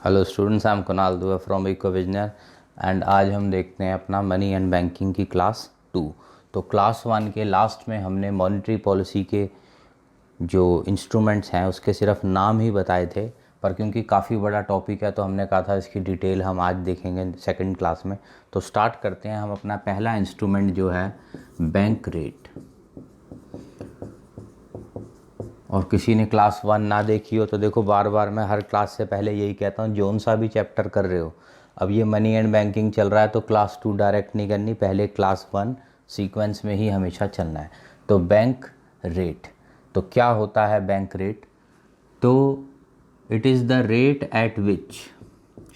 Hello students, I am Kunal दुआ from इकोविजनर and आज हम देखते हैं अपना मनी एंड बैंकिंग की क्लास 2। तो क्लास 1 के लास्ट में हमने मॉनेटरी पॉलिसी के जो इंस्ट्रूमेंट्स हैं उसके सिर्फ नाम ही बताए थे, पर क्योंकि काफ़ी बड़ा टॉपिक है तो हमने कहा था इसकी डिटेल हम आज देखेंगे सेकंड क्लास में। तो स्टार्ट करते हैं हम अपना पहला इंस्ट्रूमेंट जो है बैंक रेट। और किसी ने क्लास 1 ना देखी हो तो देखो, बार बार मैं हर क्लास से पहले यही कहता हूँ, जोन सा भी चैप्टर कर रहे हो, अब ये मनी एंड बैंकिंग चल रहा है तो क्लास 2 डायरेक्ट नहीं करनी, पहले क्लास 1 सीक्वेंस में ही हमेशा चलना है। तो बैंक रेट, तो क्या होता है बैंक रेट? तो it is the rate at which,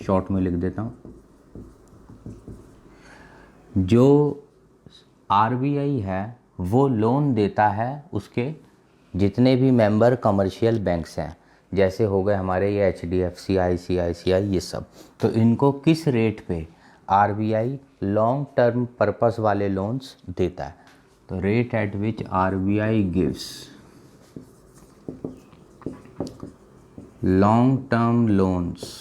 short में लिख देता हूँ, जो आरबीआई है वो लोन देता है उसके जितने भी मेंबर कमर्शियल बैंक्स हैं, जैसे हो गए हमारे ये एचडीएफसी, आईसीआईसीआई, ये सब। तो इनको किस रेट पे आरबीआई लॉन्ग टर्म पर्पस वाले लोन्स देता है? तो rate at which RBI gives long term loans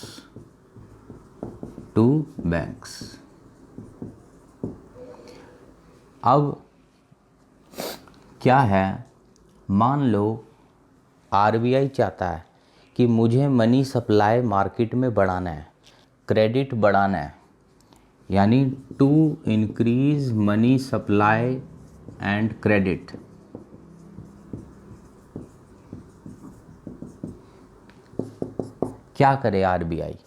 to banks. अब क्या है, मान लो आरबीआई चाहता है कि मुझे मनी सप्लाई मार्केट में बढ़ाना है, क्रेडिट बढ़ाना है, यानी to increase money supply and credit. क्या करे आरबीआई?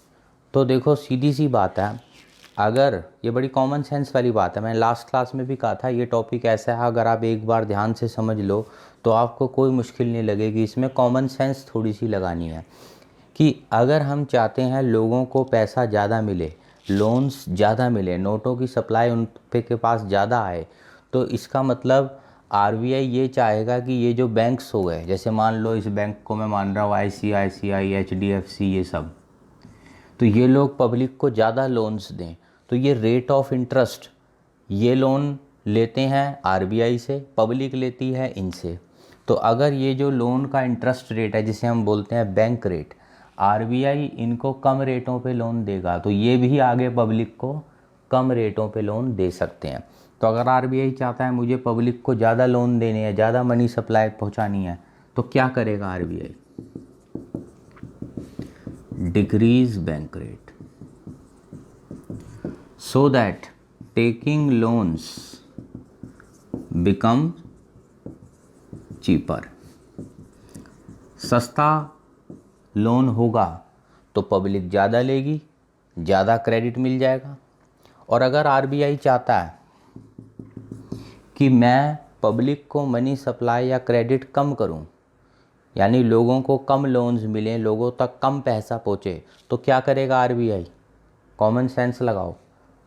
तो देखो सीधी सी बात है, अगर ये बड़ी कॉमन सेंस वाली बात है, मैंने लास्ट क्लास में भी कहा था ये टॉपिक ऐसा है, अगर आप एक बार ध्यान से समझ लो तो आपको कोई मुश्किल नहीं लगेगी। इसमें कॉमन सेंस थोड़ी सी लगानी है कि अगर हम चाहते हैं लोगों को पैसा ज़्यादा मिले, लोन्स ज़्यादा मिले, नोटों की सप्लाई उन पे के पास ज़्यादा आए, तो इसका मतलब आरबीआई ये चाहेगा कि ये जो बैंक्स हो गए, जैसे मान लो इस बैंक को मैं मान रहा हूँ आईसीआईसीआई, एचडीएफसी, ये सब, तो ये लोग पब्लिक को ज़्यादा लोन्स दें। तो ये रेट ऑफ इंटरेस्ट, ये लोन लेते हैं आरबीआई से, पब्लिक लेती है इनसे। तो अगर ये जो लोन का इंटरेस्ट रेट है जिसे हम बोलते हैं बैंक रेट, आरबीआई इनको कम रेटों पे लोन देगा तो ये भी आगे पब्लिक को कम रेटों पे लोन दे सकते हैं। तो अगर आरबीआई चाहता है मुझे पब्लिक को ज़्यादा लोन देने हैं, ज़्यादा मनी सप्लाई पहुंचानी है, तो क्या करेगा RBI? Decrease bank rate so that taking loans become cheaper। सस्ता लोन होगा तो पब्लिक ज़्यादा लेगी, ज़्यादा क्रेडिट मिल जाएगा। और अगर आरबीआई चाहता है कि मैं पब्लिक को मनी सप्लाई या क्रेडिट कम करूं, यानी लोगों को कम लोन्स मिलें, लोगों तक कम पैसा पहुंचे, तो क्या करेगा आरबीआई? कॉमन सेंस लगाओ,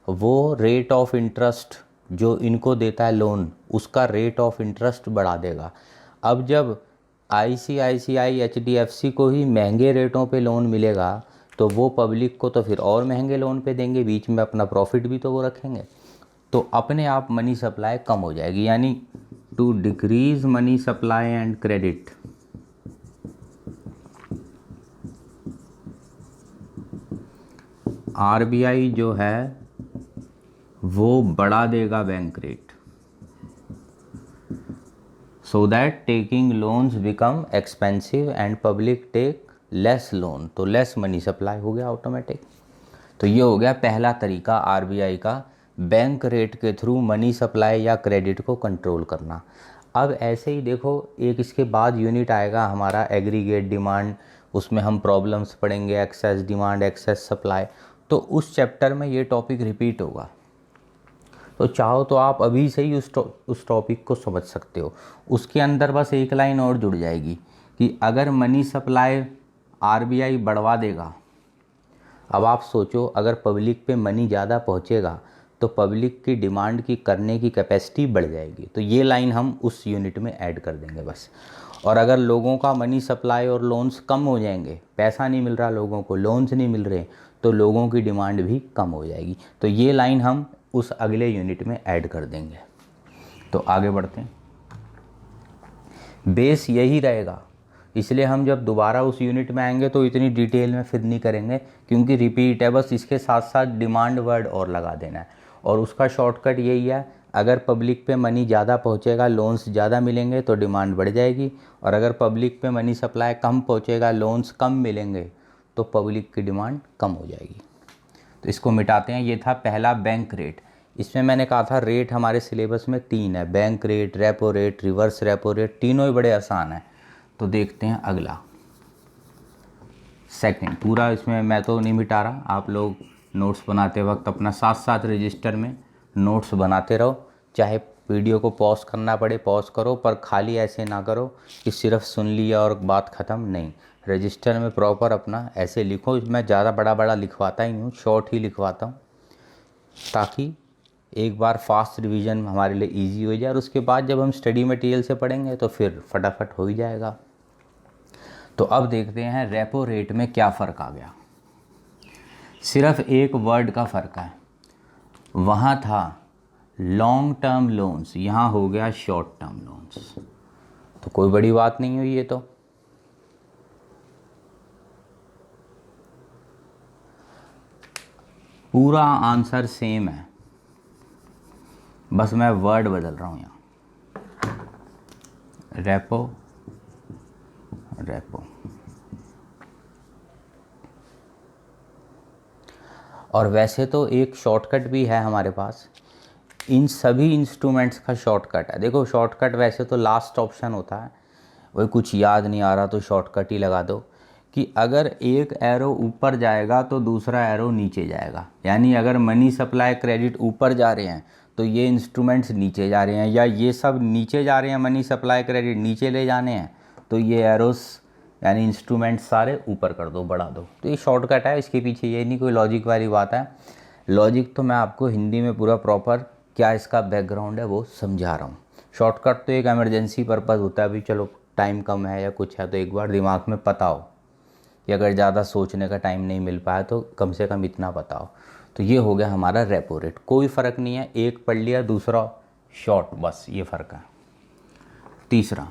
वो रेट ऑफ इंटरेस्ट जो इनको देता है लोन, उसका रेट ऑफ इंटरेस्ट बढ़ा देगा। अब जब आईसीआईसीआई, एचडीएफसी को ही महंगे रेटों पे लोन मिलेगा तो वो पब्लिक को तो फिर और महंगे लोन पे देंगे, बीच में अपना प्रॉफिट भी तो वो रखेंगे, तो अपने आप मनी सप्लाई कम हो जाएगी। यानी to decrease money supply and credit, RBI जो है वो बढ़ा देगा bank rate, so that taking loans become expensive and public take less loan, तो लेस मनी सप्लाई हो गया ऑटोमेटिक। तो ये हो गया पहला तरीका आरबीआई का बैंक रेट के थ्रू मनी सप्लाई या क्रेडिट को कंट्रोल करना। अब ऐसे ही देखो, एक इसके बाद यूनिट आएगा हमारा एग्रीगेट डिमांड, उसमें हम प्रॉब्लम्स पढ़ेंगे, एक्सेस डिमांड, एक्सेस सप्लाई, तो उस चैप्टर में ये टॉपिक रिपीट होगा। तो चाहो तो आप अभी से ही उस टॉपिक को समझ सकते हो। उसके अंदर बस एक लाइन और जुड़ जाएगी कि अगर मनी सप्लाई आरबीआई बढ़वा देगा, अब आप सोचो अगर पब्लिक पे मनी ज़्यादा पहुंचेगा तो पब्लिक की डिमांड की करने की कैपेसिटी बढ़ जाएगी, तो ये लाइन हम उस यूनिट में ऐड कर देंगे बस। और अगर लोगों का मनी सप्लाई और लोन्स कम हो जाएंगे, पैसा नहीं मिल रहा लोगों को, लोन्स नहीं मिल रहे, तो लोगों की डिमांड भी कम हो जाएगी, तो ये लाइन हम उस अगले यूनिट में ऐड कर देंगे। तो आगे बढ़ते हैं, बेस यही रहेगा इसलिए हम जब दोबारा उस यूनिट में आएंगे तो इतनी डिटेल में फिर नहीं करेंगे, क्योंकि रिपीट है, बस इसके साथ साथ डिमांड वर्ड और लगा देना है। और उसका शॉर्टकट यही है, अगर पब्लिक पे मनी ज़्यादा पहुँचेगा, लोन्स ज़्यादा मिलेंगे तो डिमांड बढ़ जाएगी, और अगर पब्लिक पे मनी सप्लाई कम पहुँचेगा, लोन्स कम मिलेंगे तो पब्लिक की डिमांड कम हो जाएगी। तो इसको मिटाते हैं। ये था पहला बैंक रेट। इसमें मैंने कहा था रेट हमारे सिलेबस में 3 है, bank rate, repo rate, reverse repo rate, तीनों ही बड़े आसान हैं। तो देखते हैं अगला सेकंड। पूरा इसमें मैं तो नहीं मिटा रहा, आप लोग नोट्स बनाते वक्त अपना साथ साथ रजिस्टर में नोट्स बनाते रहो, चाहे वीडियो को पॉज करना पड़े पॉज करो, पर खाली ऐसे ना करो कि सिर्फ सुन लिया और बात ख़त्म। नहीं, रजिस्टर में प्रॉपर अपना ऐसे लिखो। मैं ज़्यादा बड़ा बड़ा लिखवाता ही नहीं हूँ, शॉर्ट ही लिखवाता हूँ, ताकि एक बार फास्ट रिवीजन हमारे लिए इजी हो जाए, और उसके बाद जब हम स्टडी मटेरियल से पढ़ेंगे तो फिर फटाफट हो ही जाएगा। तो अब देखते हैं रेपो रेट में क्या फ़र्क आ गया। सिर्फ एक वर्ड का फ़र्क है, वहाँ था लॉन्ग टर्म लोन्स, यहाँ हो गया शॉर्ट टर्म लोन्स। तो कोई बड़ी बात नहीं हुई, ये तो पूरा आंसर सेम है, बस मैं वर्ड बदल रहा हूँ यहाँ। रेपो रेपो और वैसे तो एक शॉर्टकट भी है हमारे पास, इन सभी इंस्ट्रूमेंट्स का शॉर्टकट है। देखो शॉर्टकट वैसे तो लास्ट ऑप्शन होता है, वही कुछ याद नहीं आ रहा तो शॉर्टकट ही लगा दो, कि अगर एक एरो ऊपर जाएगा तो दूसरा एरो नीचे जाएगा। यानी अगर मनी सप्लाई क्रेडिट ऊपर जा रहे हैं तो ये इंस्ट्रूमेंट्स नीचे जा रहे हैं, या ये सब नीचे जा रहे हैं, मनी सप्लाई क्रेडिट नीचे ले जाने हैं, तो ये एरोस यानी इंस्ट्रूमेंट सारे ऊपर कर दो, बढ़ा दो। तो ये शॉर्टकट है, इसके पीछे ये नहीं कोई लॉजिक वाली बात है। लॉजिक तो मैं आपको हिंदी में पूरा प्रॉपर क्या इसका बैकग्राउंड है वो समझा रहा हूँ। शॉर्टकट तो एक इमरजेंसी पर्पज़ होता है, अभी चलो टाइम कम है या कुछ है तो एक बार दिमाग में पता हो, कि अगर ज़्यादा सोचने का टाइम नहीं मिल पाया तो कम से कम इतना पता हो। तो ये हो गया हमारा रेपो रेट। कोई फ़र्क नहीं है, एक पढ़ लिया दूसरा शॉर्ट, बस ये फ़र्क है। तीसरा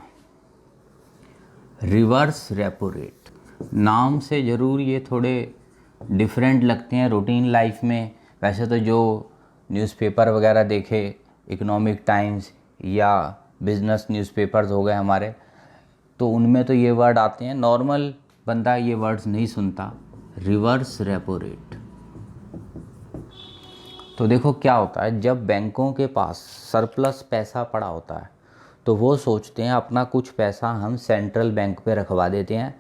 रिवर्स रेपो रेट। नाम से ज़रूर ये थोड़े डिफरेंट लगते हैं रूटीन लाइफ में। वैसे तो जो न्यूज़पेपर वगैरह देखे, इकोनॉमिक टाइम्स या बिजनेस न्यूज़पेपर्स हो गए हमारे, तो उनमें तो ये वर्ड आते हैं, नॉर्मल बंदा ये वर्ड्स नहीं सुनता। Reverse repo rate. तो देखो क्या होता है, जब बैंकों के पास सरप्लस पैसा पड़ा होता है तो वो सोचते हैं अपना कुछ पैसा हम सेंट्रल बैंक पे रखवा देते हैं,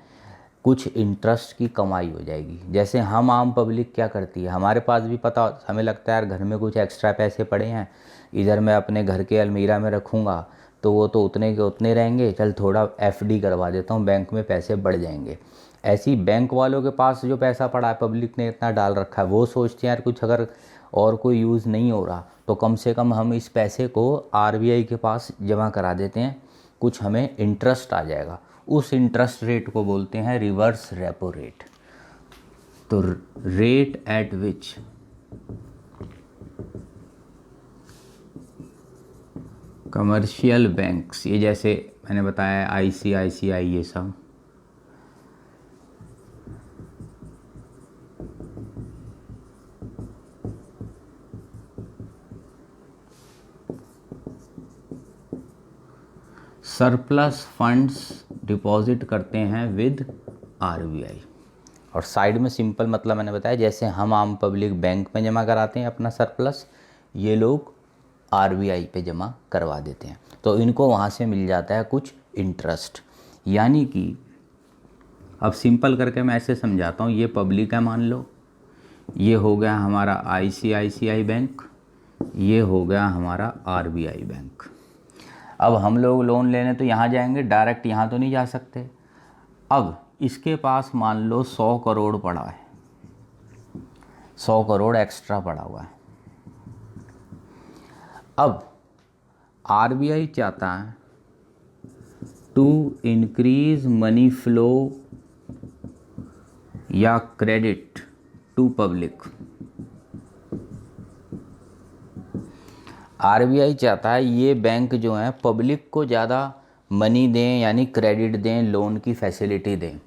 कुछ इंटरेस्ट की कमाई हो जाएगी। जैसे हम आम पब्लिक क्या करती है, हमारे पास भी पता, हमें लगता है यार घर में कुछ एक्स्ट्रा पैसे पड़े हैं, इधर मैं अपने घर के अलमीरा में रखूँगा तो वो तो उतने के उतने रहेंगे, चल थोड़ा एफडी करवा देता हूँ, बैंक में पैसे बढ़ जाएंगे। ऐसी बैंक वालों के पास जो पैसा पड़ा है, पब्लिक ने इतना डाल रखा है, वो सोचते हैं यार कुछ अगर और कोई यूज़ नहीं हो रहा तो कम से कम हम इस पैसे को आरबीआई के पास जमा करा देते हैं, कुछ हमें इंटरेस्ट आ जाएगा। उस इंटरेस्ट रेट को बोलते हैं रिवर्स रेपो रेट। तो rate at which commercial banks, ये जैसे मैंने बताया आईसीआईसीआई, ये सब सरप्लस फंड्स डिपॉजिट करते हैं विद आरबीआई। और साइड में सिंपल मतलब मैंने बताया, जैसे हम आम पब्लिक बैंक में जमा कराते हैं अपना सरप्लस, ये लोग आरबीआई पे जमा करवा देते हैं, तो इनको वहाँ से मिल जाता है कुछ इंटरेस्ट। यानी कि अब सिंपल करके मैं ऐसे समझाता हूँ, ये पब्लिक है मान लो, ये हो गया हमारा आईसीआईसीआई बैंक, ये हो गया हमारा आरबीआई बैंक। अब हम लोग लोन लेने तो यहाँ जाएंगे, डायरेक्ट यहाँ तो नहीं जा सकते। अब इसके पास मान लो 100 करोड़ पड़ा है, 100 करोड़ एक्स्ट्रा पड़ा हुआ है। अब आरबीआई चाहता है टू इंक्रीज मनी फ्लो या क्रेडिट टू पब्लिक। आरबीआई चाहता है ये बैंक जो है पब्लिक को ज़्यादा मनी दें यानी क्रेडिट दें, लोन की फैसिलिटी दें।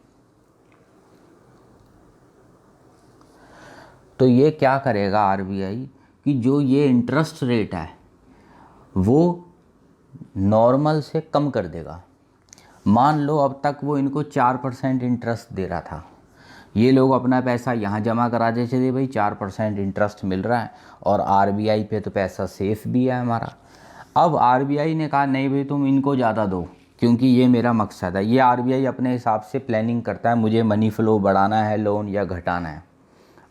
तो ये क्या करेगा आरबीआई कि जो ये इंटरेस्ट रेट है वो नॉर्मल से कम कर देगा। मान लो अब तक वो इनको 4% इंटरेस्ट दे रहा था, ये लोग अपना पैसा यहाँ जमा करा देते थे, भाई 4% इंटरेस्ट मिल रहा है और आरबीआई पे तो पैसा सेफ भी है हमारा। अब आरबीआई ने कहा नहीं भाई तुम इनको ज़्यादा दो, क्योंकि ये मेरा मकसद है। ये आरबीआई अपने हिसाब से प्लानिंग करता है, मुझे मनी फ्लो बढ़ाना है लोन या घटाना है।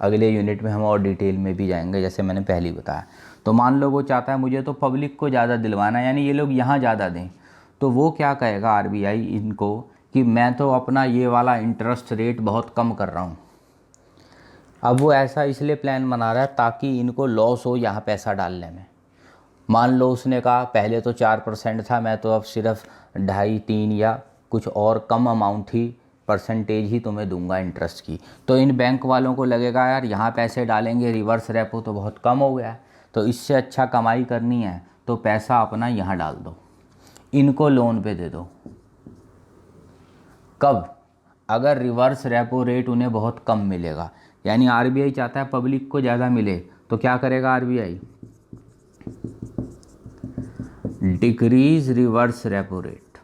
अगले यूनिट में हम और डिटेल में भी जाएंगे, जैसे मैंने पहले ही बताया। तो मान लो वो चाहता है मुझे तो पब्लिक को ज़्यादा दिलवाना है, यानी ये लोग यहाँ ज़्यादा दें, तो वो क्या कहेगा आरबीआई इनको कि मैं तो अपना ये वाला इंटरेस्ट रेट बहुत कम कर रहा हूँ। अब वो ऐसा इसलिए प्लान बना रहा है ताकि इनको लॉस हो यहाँ पैसा डालने में। मान लो उसने कहा पहले तो 4% था, मैं तो अब सिर्फ 2.5-3 या कुछ और कम अमाउंट ही परसेंटेज ही तुम्हें दूंगा इंटरेस्ट की। तो इन बैंक वालों को लगेगा यार यहाँ पैसे डालेंगे, रिवर्स रेपो तो बहुत कम हो गया है, तो इससे अच्छा कमाई करनी है तो पैसा अपना यहाँ डाल दो, इनको लोन पे दे दो। कब? अगर रिवर्स रेपो रेट उन्हें बहुत कम मिलेगा, यानी आरबीआई चाहता है पब्लिक को ज़्यादा मिले, तो क्या करेगा RBI? Decrease reverse repo rate,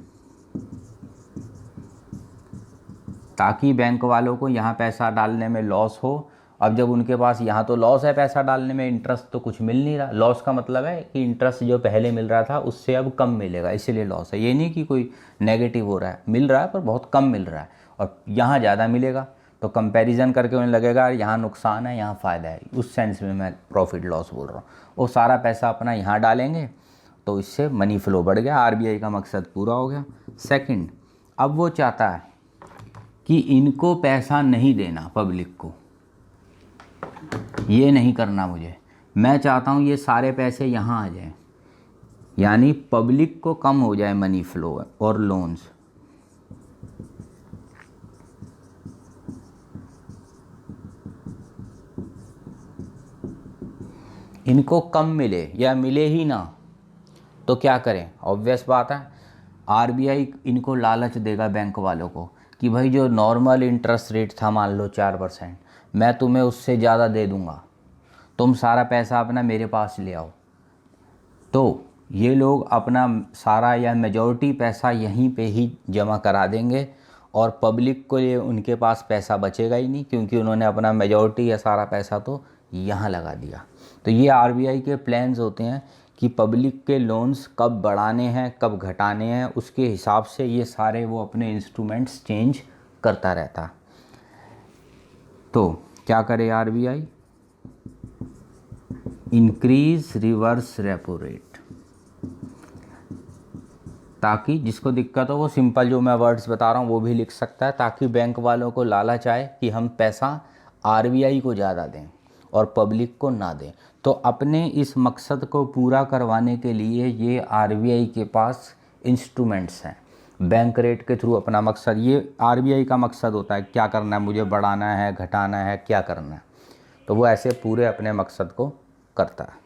ताकि बैंक वालों को यहाँ पैसा डालने में लॉस हो। अब जब उनके पास यहाँ तो लॉस है पैसा डालने में, इंटरेस्ट तो कुछ मिल नहीं रहा। लॉस का मतलब है कि इंटरेस्ट जो पहले मिल रहा था उससे अब कम मिलेगा, इसीलिए लॉस है। ये नहीं कि कोई नेगेटिव हो रहा है, मिल रहा है पर बहुत कम मिल रहा है और यहाँ ज़्यादा मिलेगा, तो कंपैरिजन करके उन्हें लगेगा यहाँ नुकसान है यहाँ फ़ायदा है। उस सेंस में मैं प्रॉफिट लॉस बोल रहा हूँ। वो सारा पैसा अपना यहाँ डालेंगे तो इससे मनी फ्लो बढ़ गया, आरबीआई का मकसद पूरा हो गया। सेकंड, अब वो चाहता है कि इनको पैसा नहीं देना, पब्लिक को ये नहीं करना मुझे, मैं चाहता हूँ ये सारे पैसे यहाँ आ जाएं, यानी पब्लिक को कम हो जाए मनी फ्लो और लोन्स। इनको कम मिले या मिले ही ना तो क्या करें? ऑब्वियस बात है, आरबीआई इनको लालच देगा बैंक वालों को कि भाई जो नॉर्मल इंटरेस्ट रेट था मान लो 4%, मैं तुम्हें उससे ज़्यादा दे दूँगा, तुम सारा पैसा अपना मेरे पास ले आओ। तो ये लोग अपना सारा या मेजॉरिटी पैसा यहीं पे ही जमा करा देंगे और पब्लिक को ये उनके पास पैसा बचेगा ही नहीं, क्योंकि उन्होंने अपना मेजॉरिटी या सारा पैसा तो यहाँ लगा दिया। तो ये आरबीआई के प्लान्स होते हैं कि पब्लिक के लोन्स कब बढ़ाने हैं कब घटाने हैं, उसके हिसाब से ये सारे वो अपने इंस्ट्रूमेंट्स चेंज करता रहता। तो क्या करे RBI? Increase reverse repo rate, ताकि जिसको दिक्कत हो वो सिंपल जो मैं वर्ड्स बता रहा हूँ वो भी लिख सकता है, ताकि बैंक वालों को लालच आए कि हम पैसा आरबीआई को ज़्यादा दें और पब्लिक को ना दें। तो अपने इस मकसद को पूरा करवाने के लिए ये आरबीआई के पास इंस्ट्रूमेंट्स हैं। बैंक रेट के थ्रू अपना मकसद, ये आरबीआई का मकसद होता है, क्या करना है मुझे, बढ़ाना है घटाना है क्या करना है, तो वो ऐसे पूरे अपने मकसद को करता है।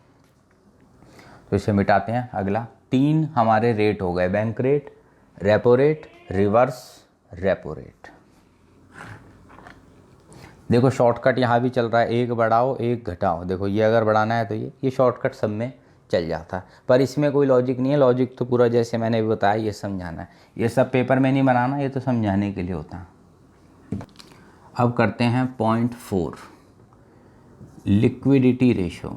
तो इसे मिटाते हैं। अगला 3 हमारे रेट हो गए, bank rate, repo rate, reverse repo rate. देखो शॉर्टकट यहाँ भी चल रहा है, एक बढ़ाओ एक घटाओ। देखो ये अगर बढ़ाना है तो ये शॉर्टकट सब में चल जाता है, पर इसमें कोई लॉजिक नहीं है। लॉजिक तो पूरा जैसे मैंने भी बताया ये समझाना है, ये सब पेपर में नहीं बनाना, ये तो समझाने के लिए होता है। अब करते हैं पॉइंट 4, लिक्विडिटी रेशो,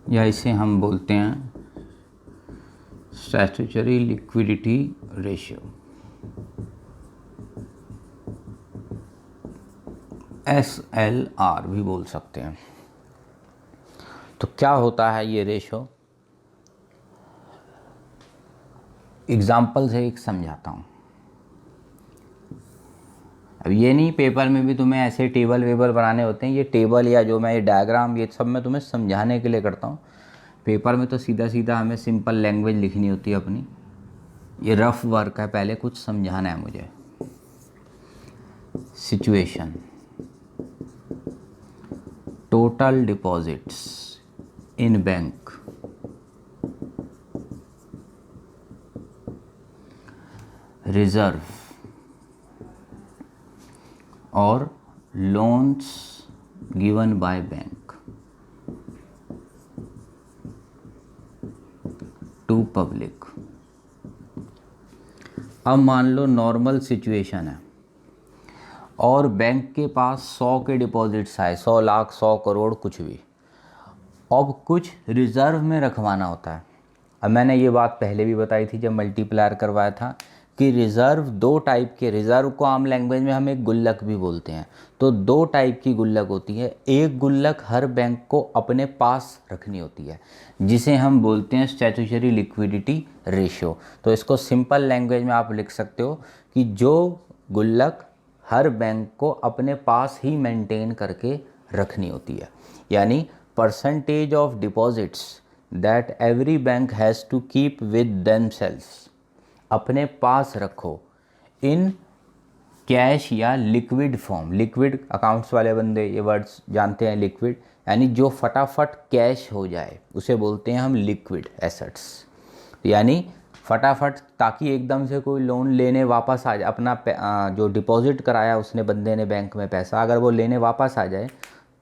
या इसे हम बोलते हैं स्टैट्यूटरी लिक्विडिटी रेशियो, SLR भी बोल सकते हैं। तो क्या होता है ये रेशो? एग्जाम्पल से एक समझाता हूँ। अब ये नहीं पेपर में भी तुम्हें ऐसे टेबल वेबल बनाने होते हैं, ये टेबल या जो मैं ये डायग्राम ये सब मैं तुम्हें समझाने के लिए करता हूँ। पेपर में तो सीधा सीधा हमें सिंपल लैंग्वेज लिखनी होती है अपनी, ये रफ वर्क है, पहले कुछ समझाना है मुझे। Situation, total deposits in bank reserve और loans given by bank to public. अब मान लो नॉर्मल सिचुएशन है और बैंक के पास 100 के डिपॉजिट्स आए, 100 लाख, 100 करोड़, कुछ भी। अब कुछ रिज़र्व में रखवाना होता है। अब मैंने ये बात पहले भी बताई थी जब मल्टीप्लायर करवाया था कि रिज़र्व दो टाइप के, रिज़र्व को आम लैंग्वेज में हम एक गुल्लक भी बोलते हैं। तो दो टाइप की गुल्लक होती है। एक गुल्लक हर बैंक को अपने पास रखनी होती है जिसे हम बोलते हैं स्टैट्यूटरी लिक्विडिटी रेशियो। तो इसको सिंपल लैंग्वेज में आप लिख सकते हो कि जो गुल्लक हर बैंक को अपने पास ही मेंटेन करके रखनी होती है, यानी percentage of deposits that every bank has to keep with themselves, अपने पास रखो इन कैश या लिक्विड फॉर्म। लिक्विड अकाउंट्स वाले बंदे ये वर्ड्स जानते हैं। लिक्विड यानी जो फटाफट कैश हो जाए उसे बोलते हैं हम लिक्विड एसेट्स, यानी फटाफट, ताकि एकदम से कोई लोन लेने वापस आ जाए, अपना जो डिपॉजिट कराया उसने बंदे ने बैंक में पैसा, अगर वो लेने वापस आ जाए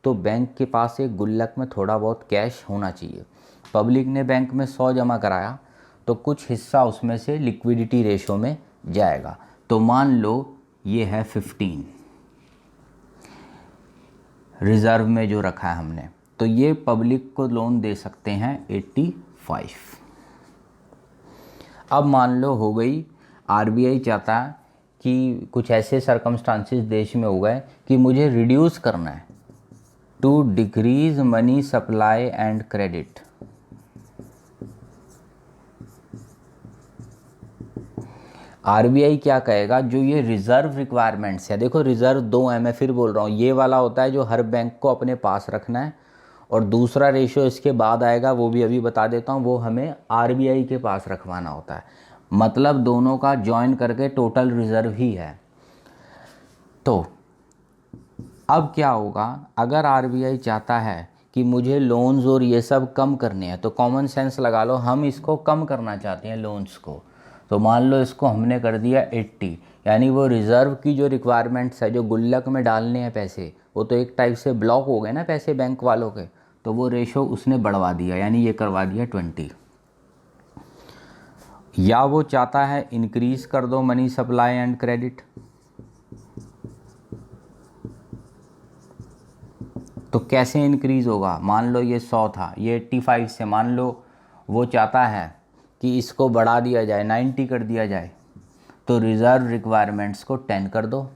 तो बैंक के पास एक गुल्लक में थोड़ा बहुत कैश होना चाहिए। पब्लिक ने बैंक में 100 जमा कराया तो कुछ हिस्सा उसमें से लिक्विडिटी रेशो में जाएगा। तो मान लो ये है 15 रिज़र्व में जो रखा है हमने, तो ये पब्लिक को लोन दे सकते हैं 85। अब मान लो हो गई, आरबीआई चाहता है कि कुछ ऐसे सरकमस्टांसिस देश में हो गए कि मुझे रिड्यूस करना है, to decrease money supply and credit. RBI क्या कहेगा, जो ये रिज़र्व रिक्वायरमेंट्स है, देखो रिज़र्व दो है, मैं फिर बोल रहा हूँ, ये वाला होता है जो हर बैंक को अपने पास रखना है, और दूसरा रेशियो इसके बाद आएगा, वो भी अभी बता देता हूँ, वो हमें आरबीआई के पास रखवाना होता है। मतलब दोनों का जॉइन करके टोटल रिज़र्व ही है। तो अब क्या होगा, अगर आरबीआई चाहता है कि मुझे लोन्स और ये सब कम करने हैं, तो कॉमन सेंस लगा लो, हम इसको कम करना चाहते हैं लोन्स को। तो मान लो इसको हमने कर दिया 80, यानी वो रिज़र्व की जो रिक्वायरमेंट्स है, जो गुल्लक में डालने हैं पैसे, वो तो एक टाइप से ब्लॉक हो गए ना पैसे बैंक वालों के, तो वो रेशो उसने बढ़वा दिया, यानी ये करवा दिया 20। या वो चाहता है इंक्रीज़ कर दो मनी सप्लाई एंड क्रेडिट, तो कैसे इंक्रीज़ होगा, मान लो ये 100 था, ये 85 से, मान लो वो चाहता है कि इसको बढ़ा दिया जाए, 90 कर दिया जाए, तो रिज़र्व रिक्वायरमेंट्स को 10 कर दो।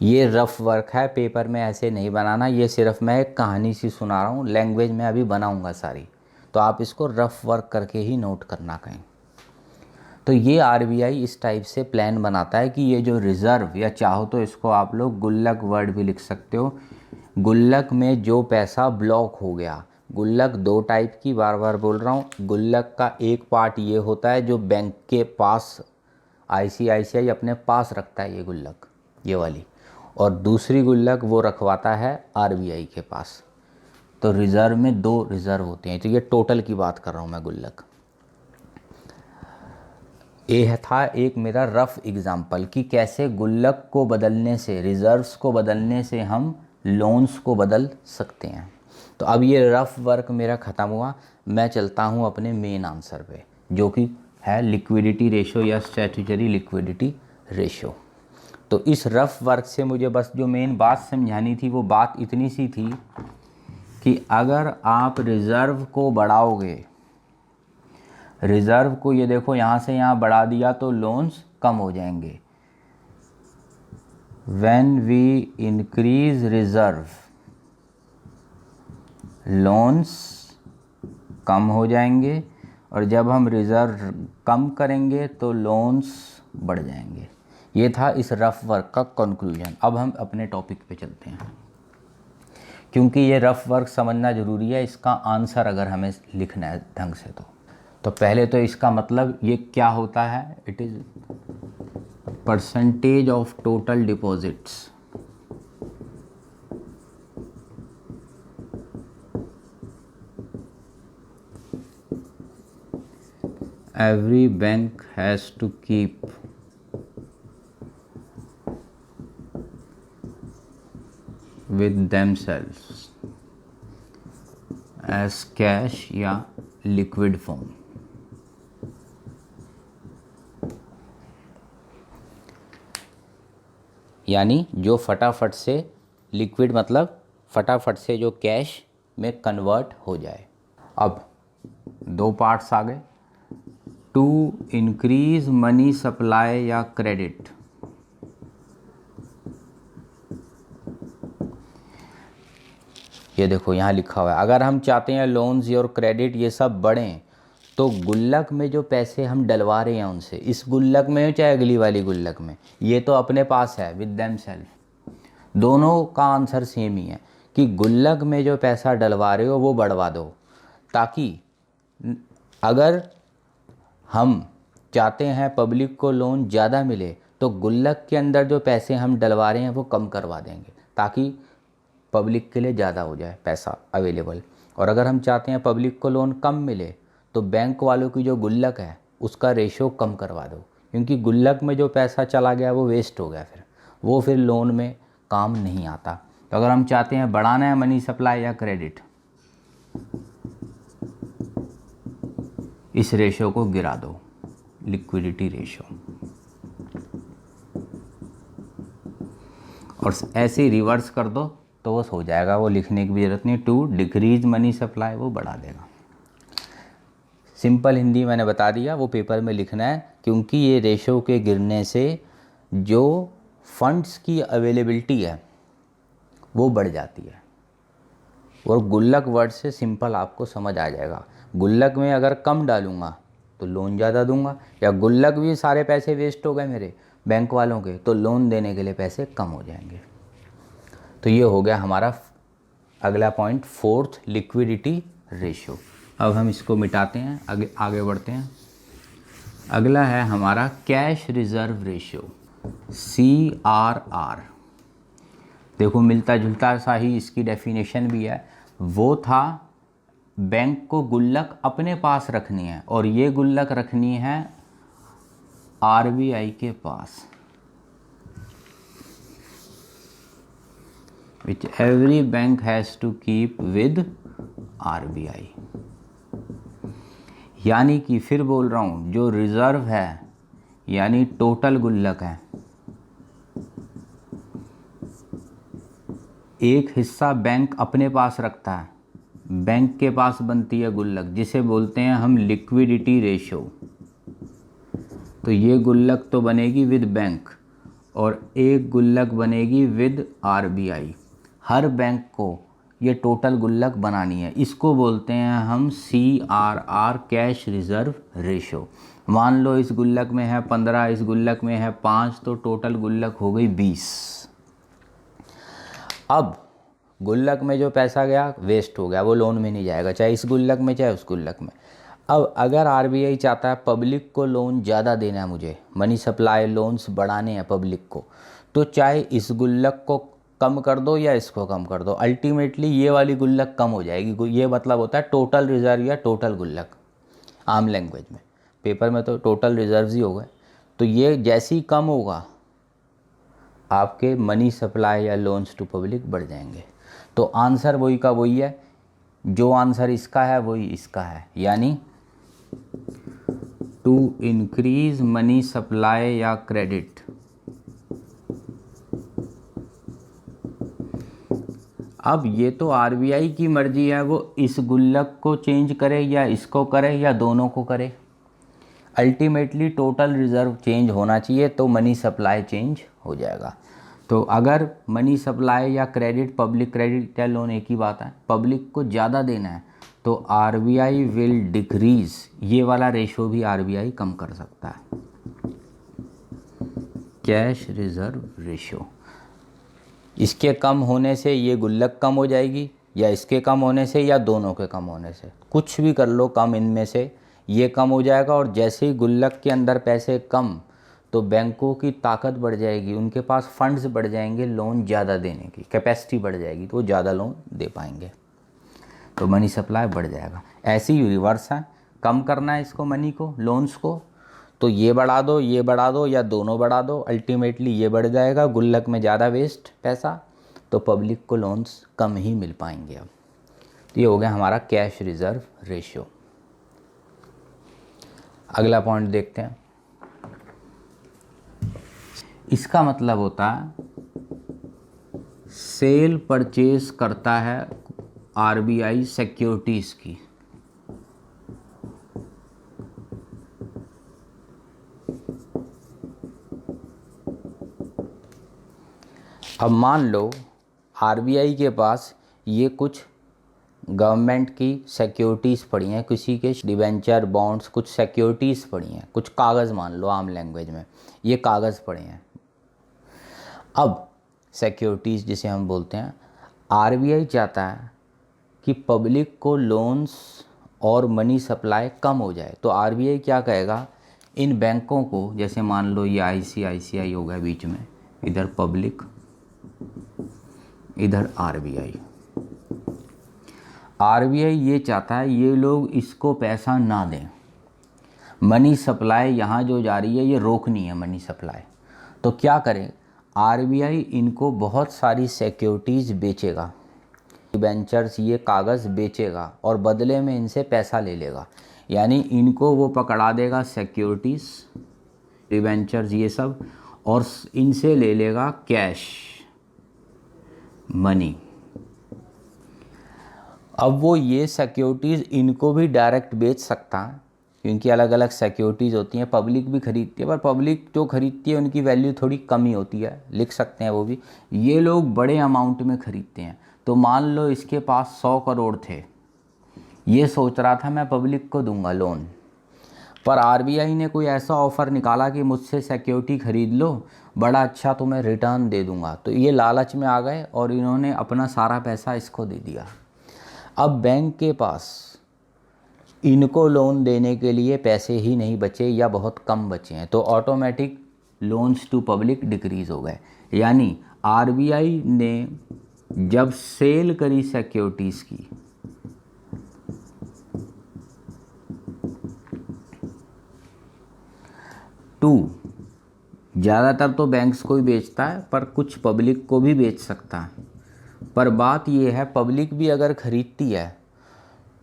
ये रफ वर्क है, पेपर में ऐसे नहीं बनाना, ये सिर्फ मैं एक कहानी सी सुना रहा हूँ, लैंग्वेज में अभी बनाऊँगा सारी, तो आप इसको रफ वर्क करके ही नोट करना कहीं। तो ये आरबीआई इस टाइप से प्लान बनाता है कि ये जो रिज़र्व, या चाहो तो इसको आप लोग गुल्लक वर्ड भी लिख सकते हो, गुल्लक में जो पैसा ब्लॉक हो गया। गुल्लक दो टाइप की, बार बार बोल रहा हूँ, गुल्लक का एक पार्ट ये होता है जो बैंक के पास आईसीआईसीआई अपने पास रखता है, ये गुल्लक, ये वाली, और दूसरी गुल्लक वो रखवाता है आरबीआई के पास। तो रिज़र्व में दो रिज़र्व होते हैं, तो ये टोटल की बात कर रहा हूँ मैं गुल्लक। ये था एक मेरा रफ़ एग्ज़ाम्पल कि कैसे गुल्लक को बदलने से, रिज़र्व्स को बदलने से हम लोन्स को बदल सकते हैं। तो अब ये रफ़ वर्क मेरा ख़त्म हुआ, मैं चलता हूँ अपने मेन आंसर पे, जो कि है लिक्विडिटी रेशो या स्टैट्यूटरी लिक्विडिटी रेशो। तो इस रफ़ वर्क से मुझे बस जो मेन बात समझानी थी वो बात इतनी सी थी कि अगर आप रिज़र्व को बढ़ाओगे, रिज़र्व को ये देखो यहाँ से यहाँ बढ़ा दिया तो लोन्स कम हो जाएंगे। When we increase reserve, loans कम हो जाएंगे, और जब हम रिज़र्व कम करेंगे तो लोन्स बढ़ जाएंगे। ये था इस रफ़ वर्क का कंक्लूजन। अब हम अपने टॉपिक पे चलते हैं, क्योंकि ये रफ़ वर्क समझना ज़रूरी है, इसका आंसर अगर हमें लिखना है ढंग से। तो पहले तो इसका मतलब ये क्या होता है, it is percentage of total deposits every bank has to keep with themselves as cash या liquid form। यानी जो फटाफट से लिक्विड मतलब फटाफट से जो कैश में कन्वर्ट हो जाए। अब दो पार्ट्स आ गए, टू इंक्रीज मनी सप्लाई या क्रेडिट। ये देखो यहाँ लिखा हुआ है, अगर हम चाहते हैं लोन्स और क्रेडिट ये सब बढ़ें तो गुल्लक में जो पैसे हम डलवा रहे हैं उनसे, इस गुल्लक में हो चाहे अगली वाली गुल्लक में, ये तो अपने पास है विद देम सेल्फ, दोनों का आंसर सेम ही है कि गुल्लक में जो पैसा डलवा रहे हो वो बढ़वा दो, ताकि अगर हम चाहते हैं पब्लिक को लोन ज़्यादा मिले तो गुल्लक के अंदर जो पैसे हम डलवा रहे हैं वो कम करवा देंगे, ताकि पब्लिक के लिए ज़्यादा हो जाए पैसा अवेलेबल। और अगर हम चाहते हैं पब्लिक को लोन कम मिले तो बैंक वालों की जो गुल्लक है उसका रेशो कम करवा दो, क्योंकि गुल्लक में जो पैसा चला गया वो वेस्ट हो गया, फिर लोन में काम नहीं आता। तो अगर हम चाहते हैं बढ़ाना है मनी सप्लाई या क्रेडिट, इस रेशो को गिरा दो, लिक्विडिटी रेशो, और ऐसे ही रिवर्स कर दो तो बस हो जाएगा, वो लिखने की भी ज़रूरत नहीं। टू डिक्रीज मनी सप्लाई वो बढ़ा देगा। सिंपल हिंदी मैंने बता दिया, वो पेपर में लिखना है, क्योंकि ये रेशो के गिरने से जो फंड्स की अवेलेबिलिटी है वो बढ़ जाती है। और गुल्लक वर्ड से सिंपल आपको समझ आ जाएगा, गुल्लक में अगर कम डालूंगा तो लोन ज़्यादा दूंगा, या गुल्लक भी सारे पैसे वेस्ट हो गए मेरे बैंक वालों के तो लोन देने के लिए पैसे कम हो जाएंगे। तो ये हो गया हमारा अगला पॉइंट, फोर्थ, लिक्विडिटी रेशो। अब हम इसको मिटाते हैं, आगे बढ़ते हैं। अगला है हमारा कैश रिजर्व रेशो, CRR। देखो मिलता जुलता सा ही इसकी डेफिनेशन भी है, वो था बैंक को गुल्लक अपने पास रखनी है और ये गुल्लक रखनी है RBI के पास, which every bank has to keep with RBI। यानी कि फिर बोल रहा हूँ, जो रिज़र्व है यानी टोटल गुल्लक है, एक हिस्सा बैंक अपने पास रखता है, बैंक के पास बनती है गुल्लक जिसे बोलते हैं हम लिक्विडिटी रेशो। तो ये गुल्लक तो बनेगी विद बैंक और एक गुल्लक बनेगी विद RBI। हर बैंक को ये टोटल गुल्लक बनानी है, इसको बोलते हैं हम CRR, कैश रिज़र्व रेशो। मान लो इस गुल्लक में है 15, इस गुल्लक में है 5, तो टोटल गुल्लक हो गई 20। अब गुल्लक में जो पैसा गया वेस्ट हो गया, वो लोन में नहीं जाएगा, चाहे इस गुल्लक में चाहे उस गुल्लक में। अब अगर RBI चाहता है पब्लिक को लोन ज़्यादा देना है, मुझे मनी सप्लाई लोन्स बढ़ाने हैं पब्लिक को, तो चाहे इस गुल्लक को कम कर दो या इसको कम कर दो, अल्टीमेटली ये वाली गुल्लक कम हो जाएगी। ये मतलब होता है टोटल रिज़र्व या टोटल गुल्लक, आम लैंग्वेज में। पेपर में तो टोटल रिज़र्व ही हो गए। तो ये जैसे ही कम होगा आपके मनी सप्लाई या लोन्स टू पब्लिक बढ़ जाएंगे। तो आंसर वही का वही है, जो आंसर इसका है वही इसका है, यानी टू इंक्रीज मनी सप्लाई या क्रेडिट। अब ये तो RBI की मर्जी है, वो इस गुल्लक को चेंज करे या इसको करे या दोनों को करे। अल्टीमेटली टोटल रिज़र्व चेंज होना चाहिए तो मनी सप्लाई चेंज हो जाएगा। तो अगर मनी सप्लाई या क्रेडिट, पब्लिक क्रेडिट या लोन एक ही बात है, पब्लिक को ज़्यादा देना है तो RBI विल डिक्रीज, ये वाला रेशो भी RBI कम कर सकता है, कैश रिज़र्व रेशो। इसके कम होने से ये गुल्लक कम हो जाएगी, या इसके कम होने से, या दोनों के कम होने से, कुछ भी कर लो कम, इनमें से ये कम हो जाएगा। और जैसे ही गुल्लक के अंदर पैसे कम तो बैंकों की ताकत बढ़ जाएगी, उनके पास फंड्स बढ़ जाएंगे, लोन ज़्यादा देने की कैपेसिटी बढ़ जाएगी, तो वो ज़्यादा लोन दे पाएंगे, तो मनी सप्लाई बढ़ जाएगा। ऐसे ही रिवर्स है, कम करना है इसको, मनी को, लोन्स को, तो ये बढ़ा दो, ये बढ़ा दो, या दोनों बढ़ा दो, अल्टीमेटली ये बढ़ जाएगा, गुल्लक में ज़्यादा वेस्ट पैसा, तो पब्लिक को लोन्स कम ही मिल पाएंगे। अब तो ये हो गया हमारा कैश रिजर्व रेशियो। अगला पॉइंट देखते हैं। इसका मतलब होता है सेल परचेज करता है आरबीआई सिक्योरिटीज़ की, अब मान लो आरबीआई के पास ये कुछ गवर्नमेंट की सिक्योरिटीज़ पड़ी हैं, किसी के डिबेंचर, बॉन्ड्स, कुछ सिक्योरिटीज़ पड़ी हैं, कुछ कागज़, मान लो आम लैंग्वेज में ये कागज़ पड़े हैं। अब सिक्योरिटीज़ जिसे हम बोलते हैं, आरबीआई चाहता है कि पब्लिक को लोन्स और मनी सप्लाई कम हो जाए, तो आरबीआई क्या कहेगा, इन बैंकों को, जैसे मान लो ये आईसीआईसीआई हो गया बीच में, इधर पब्लिक, इधर आरबीआई। आरबीआई ये चाहता है ये लोग इसको पैसा ना दें, मनी सप्लाई यहाँ जो जा रही है ये रोकनी है मनी सप्लाई। तो क्या करें, आरबीआई इनको बहुत सारी सिक्योरिटीज़ बेचेगा, डिबेंचर्स, ये कागज़ बेचेगा और बदले में इनसे पैसा ले लेगा। यानी इनको वो पकड़ा देगा सिक्योरिटीज़, डिबेंचर्स ये सब, और इनसे ले लेगा कैश, मनी। अब वो ये सिक्योरिटीज़ इनको भी डायरेक्ट बेच सकता है, क्योंकि अलग अलग सिक्योरिटीज़ होती हैं, पब्लिक भी खरीदती है, पर पब्लिक जो खरीदती है उनकी वैल्यू थोड़ी कम ही होती है, लिख सकते हैं वो भी। ये लोग बड़े अमाउंट में ख़रीदते हैं। तो मान लो इसके पास 100 करोड़ थे, ये सोच रहा था मैं पब्लिक को दूंगा लोन, पर आरबीआई ने कोई ऐसा ऑफ़र निकाला कि मुझसे सिक्योरिटी ख़रीद लो, बड़ा अच्छा तुम्हें रिटर्न दे दूंगा। तो ये लालच में आ गए और इन्होंने अपना सारा पैसा इसको दे दिया। अब बैंक के पास इनको लोन देने के लिए पैसे ही नहीं बचे या बहुत कम बचे हैं, तो automatic loans to public decrease हो गए। यानी आरबीआई ने जब सेल करी सिक्योरिटीज़ की, ज़्यादातर तो बैंक्स को ही बेचता है, पर कुछ पब्लिक को भी बेच सकता है। पर बात यह है, पब्लिक भी अगर ख़रीदती है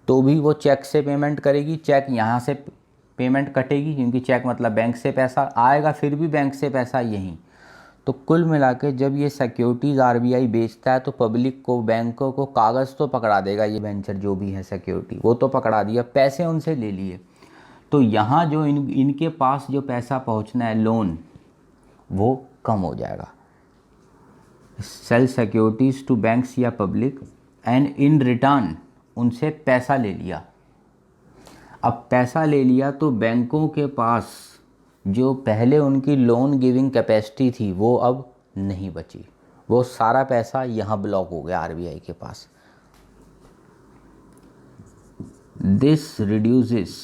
तो भी वो चेक से पेमेंट करेगी, चेक यहाँ से पेमेंट कटेगी, क्योंकि चेक मतलब बैंक से पैसा आएगा, फिर भी बैंक से पैसा यहीं। तो कुल मिला के जब ये सिक्योरिटीज़ आरबीआई बेचता है तो पब्लिक को, बैंकों को कागज़ तो पकड़ा देगा, ये वेंचर जो भी है सिक्योरिटी वो तो पकड़ा दिया, पैसे उनसे ले लिए। तो यहाँ जो इनके पास जो पैसा पहुँचना है लोन, वो कम हो जाएगा। सेल सिक्योरिटीज़ टू बैंक्स या पब्लिक एंड इन रिटर्न उनसे पैसा ले लिया। अब पैसा ले लिया तो बैंकों के पास जो पहले उनकी लोन गिविंग कैपेसिटी थी वो अब नहीं बची, वो सारा पैसा यहाँ ब्लॉक हो गया आरबीआई के पास। This reduces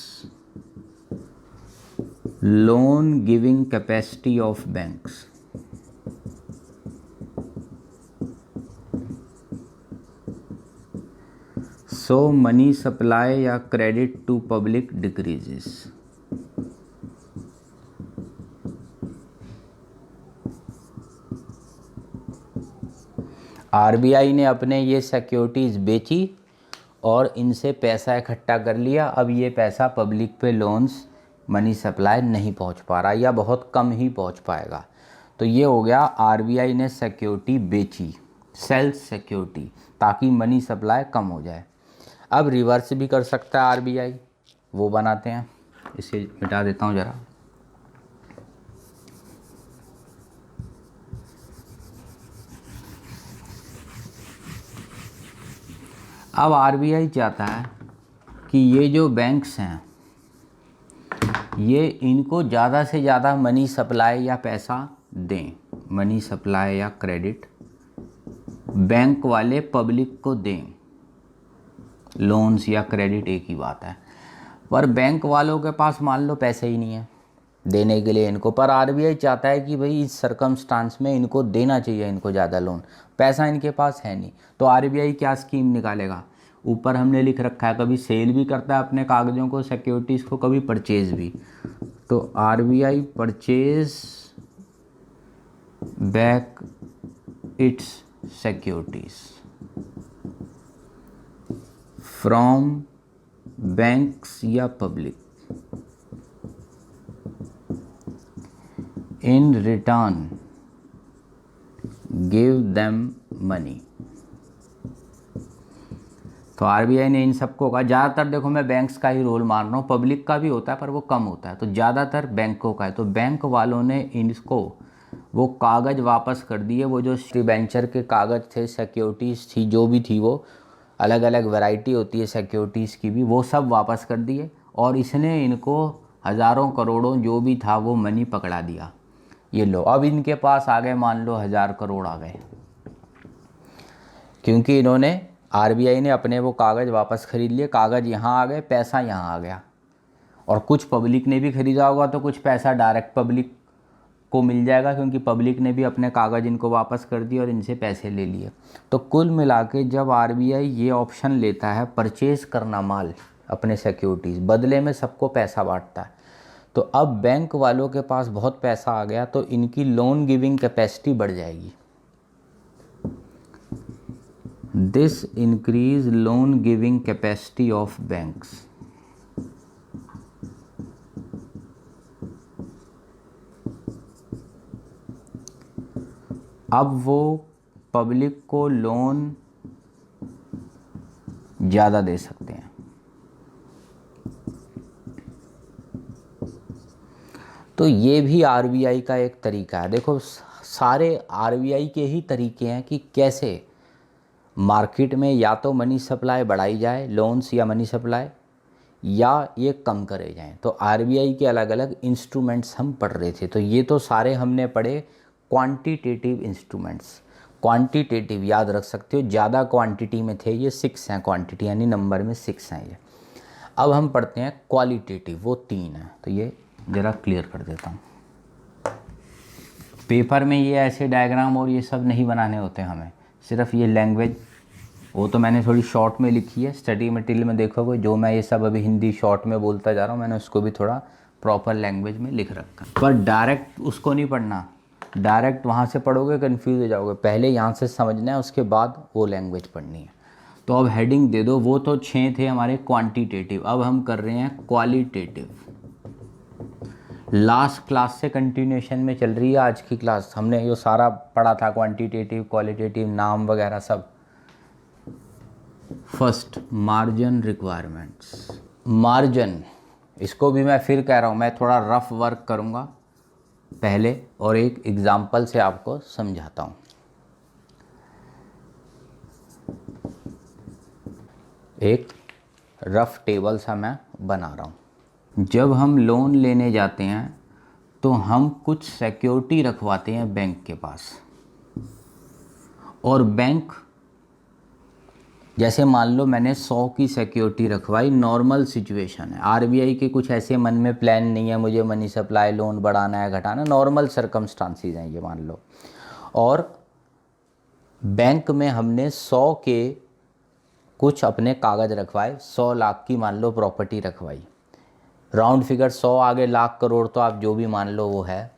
loan giving capacity of banks. So money supply या credit to public decreases. RBI ने अपने ये सिक्योरिटीज़ बेची और इनसे पैसा इकट्ठा कर लिया। अब ये पैसा पब्लिक पे लोन्स, मनी सप्लाई नहीं पहुंच पा रहा या बहुत कम ही पहुंच पाएगा। तो ये हो गया, आरबीआई ने सिक्योरिटी बेची, सेल सिक्योरिटी, ताकि मनी सप्लाई कम हो जाए। अब रिवर्स भी कर सकता है आरबीआई, वो बनाते हैं, इसे मिटा देता हूँ ज़रा। अब आरबीआई चाहता है कि ये जो बैंक्स हैं ये इनको ज़्यादा से ज़्यादा मनी सप्लाई या पैसा दें, मनी सप्लाई या क्रेडिट बैंक वाले पब्लिक को दें। लोन्स या क्रेडिट एक ही बात है, पर बैंक वालों के पास मान लो पैसे ही नहीं है देने के लिए इनको, पर आरबीआई चाहता है कि भाई इस सरकमस्टांस में इनको देना चाहिए, इनको ज़्यादा लोन, पैसा इनके पास है नहीं। तो आरबीआई क्या स्कीम निकालेगा, ऊपर हमने लिख रखा है कभी सेल भी करता है अपने कागज़ों को, सिक्योरिटीज़ को, कभी परचेज भी। तो RBI purchase back its securities from banks या public in return give them money. तो आरबीआई ने इन सबको कहा, ज़्यादातर देखो मैं बैंक्स का ही रोल मार रहा हूँ, पब्लिक का भी होता है पर वो कम होता है, तो ज़्यादातर बैंकों का है। तो बैंक वालों ने इनको वो कागज़ वापस कर दिए, वो जो डिबेंचर के कागज़ थे, सिक्योरिटीज़ थी जो भी थी, वो अलग अलग वैरायटी होती है सिक्योरिटीज़ की भी, वो सब वापस कर दिए। और इसने इनको हज़ारों करोड़ों जो भी था वो मनी पकड़ा दिया। ये लो, अब इनके पास आ गए मान लो 1000 करोड़ आ गए, क्योंकि इन्होंने आरबीआई ने अपने वो कागज़ वापस ख़रीद लिए। कागज़ यहाँ आ गए, पैसा यहाँ आ गया। और कुछ पब्लिक ने भी ख़रीदा होगा तो कुछ पैसा डायरेक्ट पब्लिक को मिल जाएगा, क्योंकि पब्लिक ने भी अपने कागज़ इनको वापस कर दिए और इनसे पैसे ले लिए। तो कुल मिला के जब आरबीआई ये ऑप्शन लेता है परचेज़ करना माल अपने सिक्योरिटीज़, बदले में सबको पैसा बांटता है। तो अब बैंक वालों के पास बहुत पैसा आ गया तो इनकी लोन गिविंग कैपेसिटी बढ़ जाएगी। This increase loan giving capacity of banks. अब वो पब्लिक को लोन ज़्यादा दे सकते हैं। तो ये भी आरबीआई का एक तरीका है। देखो सारे आरबीआई के ही तरीके हैं कि कैसे मार्केट में या तो मनी सप्लाई बढ़ाई जाए, लोन्स या मनी सप्लाई, या ये कम करे जाएं। तो आरबीआई के अलग अलग इंस्ट्रूमेंट्स हम पढ़ रहे थे। तो ये तो सारे हमने पढ़े क्वांटिटेटिव इंस्ट्रूमेंट्स। क्वांटिटेटिव याद रख सकते हो, ज़्यादा क्वांटिटी में थे ये, 6 हैं क्वांटिटी, यानी नंबर में 6 हैं ये। अब हम पढ़ते हैं क्वालिटेटिव, वो 3 हैं। तो ये ज़रा क्लियर कर देता हूँ। पेपर में ये ऐसे डायग्राम और ये सब नहीं बनाने होते हमें, सिर्फ ये लैंग्वेज, वो तो मैंने थोड़ी शॉर्ट में लिखी है। स्टडी मटेरियल में देखोगे जो मैं ये सब अभी हिंदी शॉर्ट में बोलता जा रहा हूँ, मैंने उसको भी थोड़ा प्रॉपर लैंग्वेज में लिख रखा। पर डायरेक्ट उसको नहीं पढ़ना, डायरेक्ट वहाँ से पढ़ोगे कन्फ्यूज़ हो जाओगे। पहले यहाँ से समझना है, उसके बाद वो लैंग्वेज पढ़नी है। तो अब हेडिंग दे दो। वो तो 6 थे हमारे क्वान्टिटेटिव, अब हम कर रहे हैं क्वालिटेटिव। लास्ट क्लास से कंटिन्यूएशन में चल रही है आज की क्लास। हमने ये सारा पढ़ा था, क्वांटिटेटिव, क्वालिटेटिव, नाम वगैरह सब। First, margin requirements. मार्जिन, इसको भी मैं फिर कह रहा हूँ, मैं थोड़ा रफ वर्क करूँगा पहले और एक एग्जाम्पल से आपको समझाता हूँ। एक रफ टेबल सा मैं बना रहा हूँ। जब हम लोन लेने जाते हैं तो हम कुछ सिक्योरिटी रखवाते हैं बैंक के पास, और बैंक, जैसे मान लो मैंने 100 की सिक्योरिटी रखवाई, नॉर्मल सिचुएशन है, आरबीआई के कुछ ऐसे मन में प्लान नहीं है मुझे मनी सप्लाई लोन बढ़ाना है घटाना, नॉर्मल सर्कमस्टांसिस हैं ये मान लो। और बैंक में हमने 100 के कुछ अपने कागज़ रखवाए, 100 लाख की मान लो प्रॉपर्टी रखवाई, राउंड फिगर 100 आगे लाख करोड़ तो आप जो भी मान लो वो है।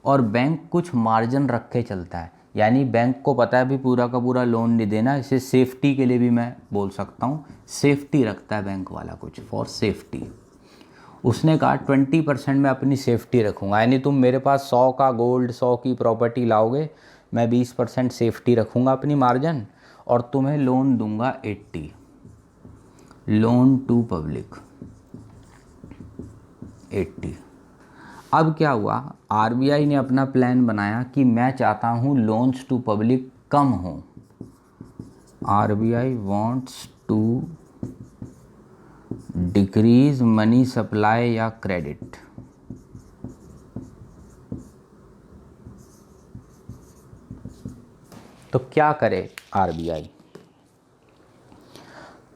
और बैंक कुछ मार्जिन रख के चलता है, यानी बैंक को पता है भी पूरा का पूरा लोन नहीं देना, इसे सेफ्टी के लिए भी मैं बोल सकता हूँ, सेफ्टी रखता है बैंक वाला कुछ, फॉर सेफ्टी। उसने कहा 20% मैं अपनी सेफ्टी रखूँगा, यानी तुम मेरे पास 100 का गोल्ड, 100 की प्रॉपर्टी लाओगे, मैं 20% सेफ्टी रखूँगा अपनी मार्जिन, और तुम्हें लोन दूंगा 80, लोन टू पब्लिक 80। अब क्या हुआ, आरबीआई ने अपना प्लान बनाया कि मैं चाहता हूँ लोन्स टू पब्लिक कम हो। RBI wants to decrease money supply या क्रेडिट। तो क्या करे आरबीआई?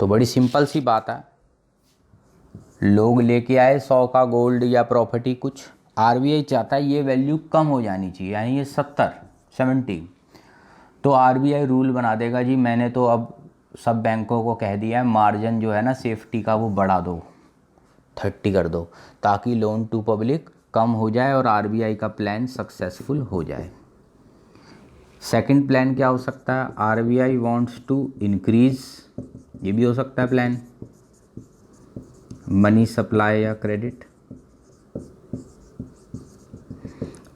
तो बड़ी सिंपल सी बात है, लोग लेके आए 100 का गोल्ड या प्रॉपर्टी कुछ, आरबीआई चाहता है ये वैल्यू कम हो जानी चाहिए, यानी ये 70 तो आरबीआई रूल बना देगा जी मैंने तो अब सब बैंकों को कह दिया है मार्जिन जो है ना सेफ्टी का वो बढ़ा दो, 30 कर दो, ताकि लोन टू पब्लिक कम हो जाए और आरबीआई का प्लान सक्सेसफुल हो जाए। सेकंड प्लान क्या हो सकता है, आरबीआई वांट्स टू इंक्रीज, ये भी हो सकता है प्लान, मनी सप्लाई या क्रेडिट।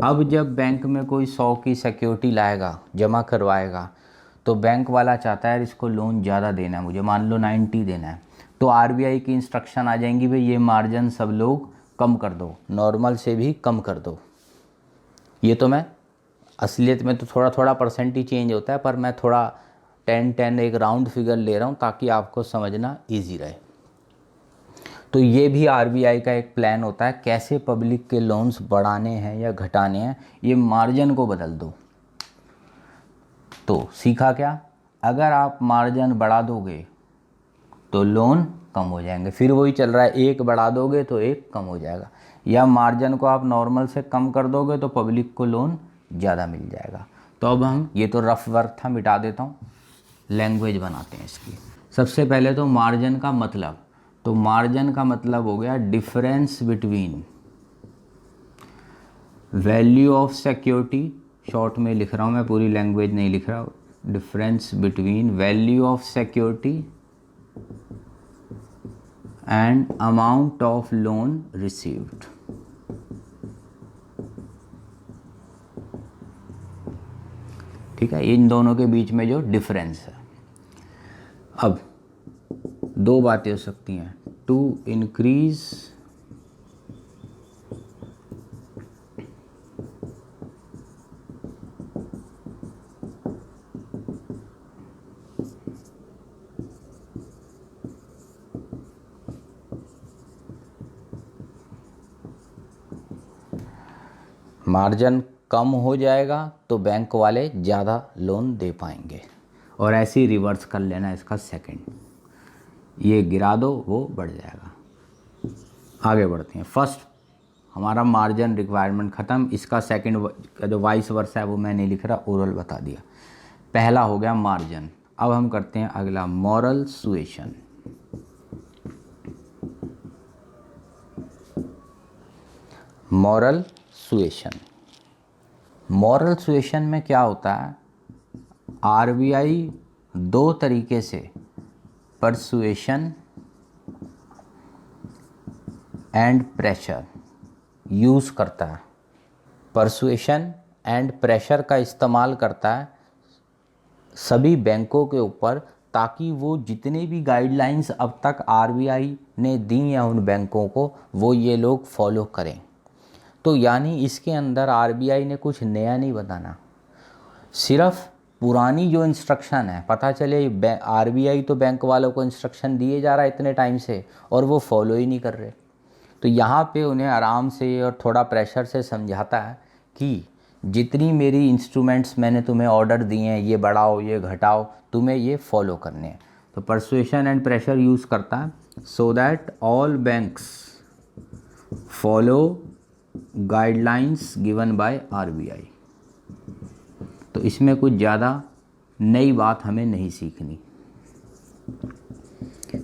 अब जब बैंक में कोई 100 की सिक्योरिटी लाएगा, जमा करवाएगा, तो बैंक वाला चाहता है इसको लोन ज़्यादा देना है, मुझे मान लो 90 देना है, तो आरबीआई की इंस्ट्रक्शन आ जाएंगी भाई ये मार्जिन सब लोग कम कर दो, नॉर्मल से भी कम कर दो। ये तो मैं असलियत में तो थोड़ा थोड़ा परसेंट ही चेंज होता है, पर मैं थोड़ा 10-10 एक राउंड फिगर ले रहा हूँ ताकि आपको समझना ईजी रहे। तो ये भी आरबीआई का एक प्लान होता है कैसे पब्लिक के लोन्स बढ़ाने हैं या घटाने हैं, ये मार्जिन को बदल दो। तो सीखा क्या, अगर आप मार्जिन बढ़ा दोगे तो लोन कम हो जाएंगे, फिर वही चल रहा है, एक बढ़ा दोगे तो एक कम हो जाएगा, या मार्जिन को आप नॉर्मल से कम कर दोगे तो पब्लिक को लोन ज़्यादा मिल जाएगा। तो अब हम, ये तो रफ वर्क था, मिटा देता हूँ, लैंग्वेज बनाते हैं इसकी। सबसे पहले तो मार्जिन का मतलब, तो मार्जिन का मतलब हो गया difference between value of security, short में लिख रहा हूँ मैं, पूरी लैंग्वेज नहीं लिख रहा, difference between value of security and amount of loan received. ठीक है, इन दोनों के बीच में जो डिफरेंस है। अब दो बातें हो सकती हैं, टू इंक्रीज मार्जिन कम हो जाएगा तो बैंक वाले ज़्यादा लोन दे पाएंगे, और ऐसे ही रिवर्स कर लेना इसका सेकंड, ये गिरा दो वो बढ़ जाएगा। आगे बढ़ते हैं, फर्स्ट हमारा मार्जिन रिक्वायरमेंट ख़त्म, इसका सेकंड का जो वाइस वर्सा है वो मैं नहीं लिख रहा, ओरल बता दिया। पहला हो गया मार्जिन, अब हम करते हैं अगला moral suasion. Moral suasion, moral suasion में क्या होता है, आरबीआई दो तरीके से परसुएशन एंड प्रेशर यूज़ करता है, परसुएशन एंड प्रेशर का इस्तेमाल करता है सभी बैंकों के ऊपर, ताकि वो जितने भी गाइडलाइंस अब तक आरबीआई ने दी हैं उन बैंकों को, वो ये लोग फॉलो करें। तो यानी इसके अंदर आरबीआई ने कुछ नया नहीं बताना, सिर्फ पुरानी जो इंस्ट्रक्शन है, पता चले आरबीआई तो बैंक वालों को इंस्ट्रक्शन दिए जा रहा है इतने टाइम से और वो फॉलो ही नहीं कर रहे, तो यहाँ पे उन्हें आराम से और थोड़ा प्रेशर से समझाता है कि जितनी मेरी इंस्ट्रूमेंट्स मैंने तुम्हें ऑर्डर दिए हैं, ये बढ़ाओ ये घटाओ, तुम्हें ये फॉलो करने हैं। तो परसुएशन एंड प्रेशर यूज़ करता है so that all banks follow guidelines given by RBI. तो इसमें कुछ ज़्यादा नई बात हमें नहीं सीखनी,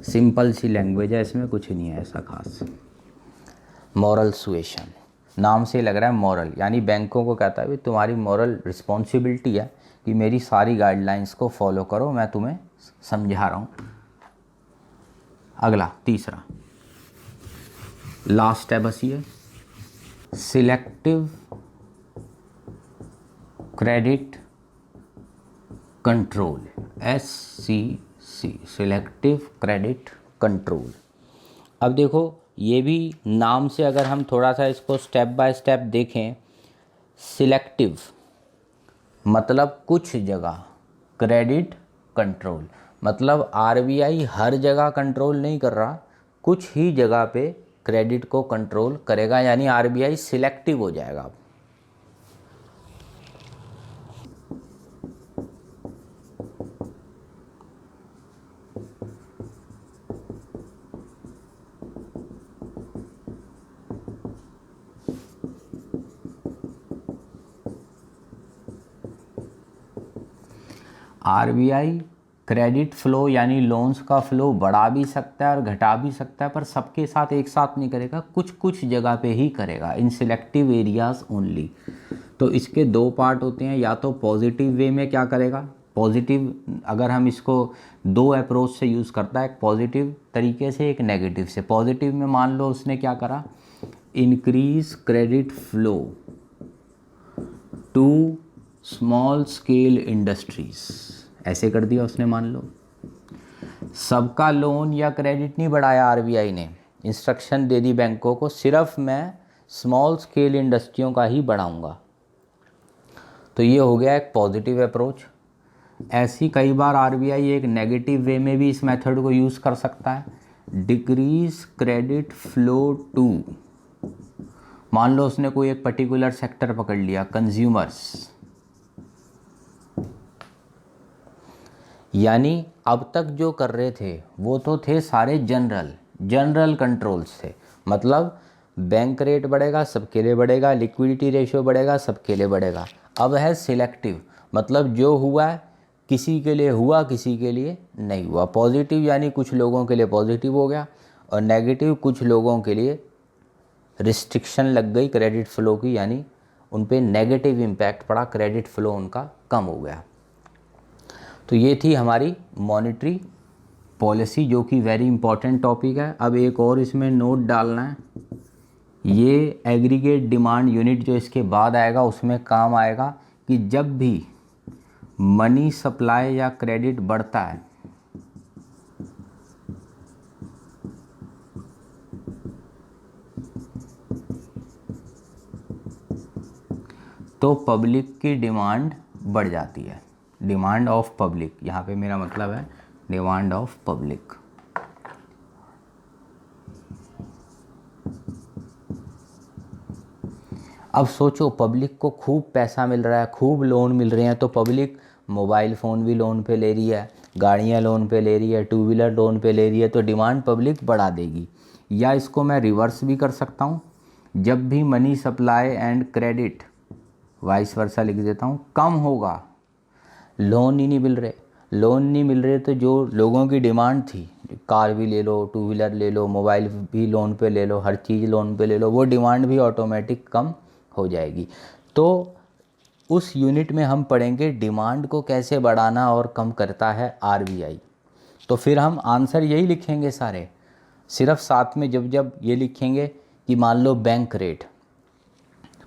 सिंपल सी लैंग्वेज है, इसमें कुछ नहीं है ऐसा खास। मॉरल सुएशन, नाम से लग रहा है मॉरल, यानी बैंकों को कहता है भी तुम्हारी मॉरल रिस्पॉन्सिबिलिटी है कि मेरी सारी गाइडलाइंस को फॉलो करो, मैं तुम्हें समझा रहा हूँ। अगला तीसरा लास्ट है बस ये, selective credit control, SCC, selective credit control. अब देखो ये भी नाम से अगर हम थोड़ा सा इसको स्टेप बाय स्टेप देखें, सिलेक्टिव मतलब कुछ जगह, क्रेडिट कंट्रोल मतलब आरबीआई हर जगह कंट्रोल नहीं कर रहा, कुछ ही जगह पे क्रेडिट को कंट्रोल करेगा, यानी आरबीआई सिलेक्टिव हो जाएगा। आरबीआई क्रेडिट फ्लो यानी लोन्स का फ्लो बढ़ा भी सकता है और घटा भी सकता है, पर सबके साथ एक साथ नहीं करेगा, कुछ कुछ जगह पे ही करेगा, इन सिलेक्टिव एरियाज ओनली। तो इसके दो पार्ट होते हैं, या तो पॉजिटिव वे में क्या करेगा, पॉजिटिव, अगर हम इसको दो अप्रोच से यूज़ करता है, एक पॉजिटिव तरीके से, एक नेगेटिव से। पॉजिटिव में मान लो उसने क्या करा, increase credit flow to small scale industries, ऐसे कर दिया उसने। मान लो सबका लोन या क्रेडिट नहीं बढ़ाया, आरबीआई ने इंस्ट्रक्शन दे दी बैंकों को, सिर्फ मैं स्मॉल स्केल इंडस्ट्रियों का ही बढ़ाऊंगा। तो ये हो गया एक पॉजिटिव अप्रोच। ऐसी कई बार आरबीआई एक नेगेटिव वे में भी इस मेथड को यूज़ कर सकता है, डिक्रीज क्रेडिट फ्लो टू, मान लो उसने कोई एक पर्टिकुलर सेक्टर पकड़ लिया, कंज्यूमर्स, यानी अब तक जो कर रहे थे वो तो थे सारे जनरल कंट्रोल्स थे, मतलब बैंक रेट बढ़ेगा सबके लिए बढ़ेगा, लिक्विडिटी रेशियो बढ़ेगा सबके लिए बढ़ेगा। अब है सिलेक्टिव, मतलब जो हुआ किसी के लिए हुआ किसी के लिए नहीं हुआ। पॉजिटिव यानी कुछ लोगों के लिए पॉजिटिव हो गया, और नेगेटिव कुछ लोगों के लिए रिस्ट्रिक्शन लग गई क्रेडिट फ्लो की, यानी उन पे नेगेटिव इम्पैक्ट पड़ा, क्रेडिट फ्लो उनका कम हो गया। तो ये थी हमारी मॉनेटरी पॉलिसी, जो कि वेरी इंपॉर्टेंट टॉपिक है। अब एक और इसमें नोट डालना है, ये एग्रीगेट डिमांड यूनिट जो इसके बाद आएगा उसमें काम आएगा कि जब भी मनी सप्लाई या क्रेडिट बढ़ता है तो पब्लिक की डिमांड बढ़ जाती है, डिमांड ऑफ पब्लिक, यहाँ पे मेरा मतलब है डिमांड ऑफ पब्लिक। अब सोचो पब्लिक को खूब पैसा मिल रहा है, खूब लोन मिल रहे हैं, तो पब्लिक मोबाइल फ़ोन भी लोन पे ले रही है, गाड़ियाँ लोन पे ले रही है, टू व्हीलर लोन पे ले रही है, तो डिमांड पब्लिक बढ़ा देगी। या इसको मैं रिवर्स भी कर सकता हूँ, जब भी money supply and credit vice versa लिख देता हूँ कम होगा, लोन ही नहीं मिल रहे, लोन नहीं मिल रहे, तो जो लोगों की डिमांड थी, कार भी ले लो, टू व्हीलर ले लो, मोबाइल भी लोन पे ले लो, हर चीज़ लोन पे ले लो, वो डिमांड भी ऑटोमेटिक कम हो जाएगी। तो उस यूनिट में हम पढ़ेंगे डिमांड को कैसे बढ़ाना और कम करता है आरबीआई। तो फिर हम आंसर यही लिखेंगे सारे, सिर्फ साथ में जब जब ये लिखेंगे कि मान लो बैंक रेट,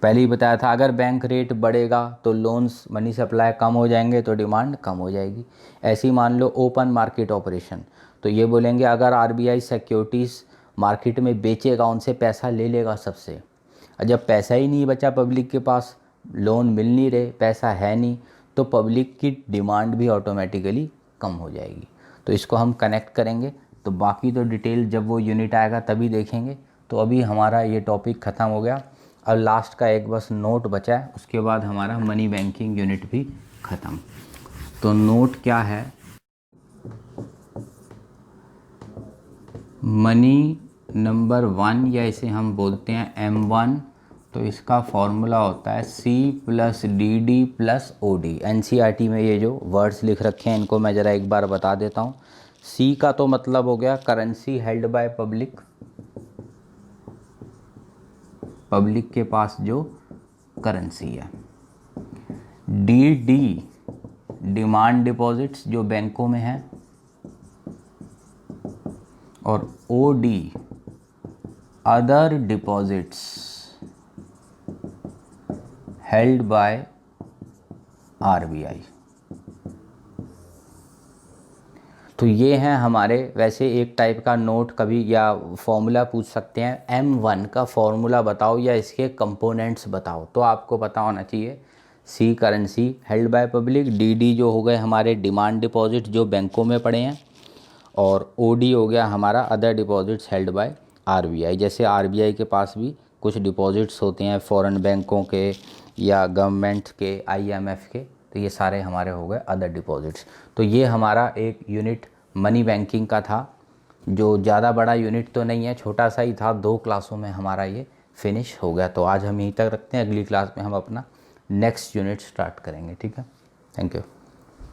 पहले ही बताया था अगर बैंक रेट बढ़ेगा तो लोन्स मनी सप्लाई कम हो जाएंगे तो डिमांड कम हो जाएगी। ऐसे ही मान लो ओपन मार्केट ऑपरेशन, तो ये बोलेंगे अगर आरबीआई सिक्योरिटीज़ मार्केट में बेचेगा उनसे पैसा ले लेगा सबसे, और जब पैसा ही नहीं बचा पब्लिक के पास, लोन मिल नहीं रहे, पैसा है नहीं, तो पब्लिक की डिमांड भी ऑटोमेटिकली कम हो जाएगी। तो इसको हम कनेक्ट करेंगे, तो बाकी तो डिटेल जब वो यूनिट आएगा तभी देखेंगे। तो अभी हमारा ये टॉपिक ख़त्म हो गया, अब लास्ट का एक बस नोट बचा है, उसके बाद हमारा मनी बैंकिंग यूनिट भी ख़त्म। तो नोट क्या है, मनी नंबर 1 या इसे हम बोलते हैं M1, तो इसका फॉर्मूला होता है C+DD+OD। NCERT में ये जो वर्ड्स लिख रखे हैं इनको मैं ज़रा एक बार बता देता हूँ। C का तो मतलब हो गया currency held by public, public के पास जो करेंसी है। DD डिमांड डिपॉजिट्स जो बैंकों में है, और OD other deposits held by RBI. तो ये हैं हमारे, वैसे एक टाइप का नोट कभी या फॉर्मूला पूछ सकते हैं, M1 का फॉर्मूला बताओ या इसके कंपोनेंट्स बताओ, तो आपको पता होना चाहिए। C currency held by public, DD जो हो गए हमारे डिमांड डिपॉजिट जो बैंकों में पड़े हैं, और OD हो गया हमारा other deposits held by RBI. जैसे आरबीआई के पास भी कुछ डिपॉजिट्स होते हैं फॉरेन बैंकों के या गवर्नमेंट के, IMF के, तो ये सारे हमारे हो गए अदर डिपॉजिट्स। तो ये हमारा एक यूनिट मनी बैंकिंग का था, जो ज़्यादा बड़ा यूनिट तो नहीं है, छोटा सा ही था, 2 क्लासों में हमारा ये फिनिश हो गया। तो आज हम यहीं तक रखते हैं, अगली क्लास में हम अपना नेक्स्ट यूनिट स्टार्ट करेंगे। ठीक है, थैंक यू।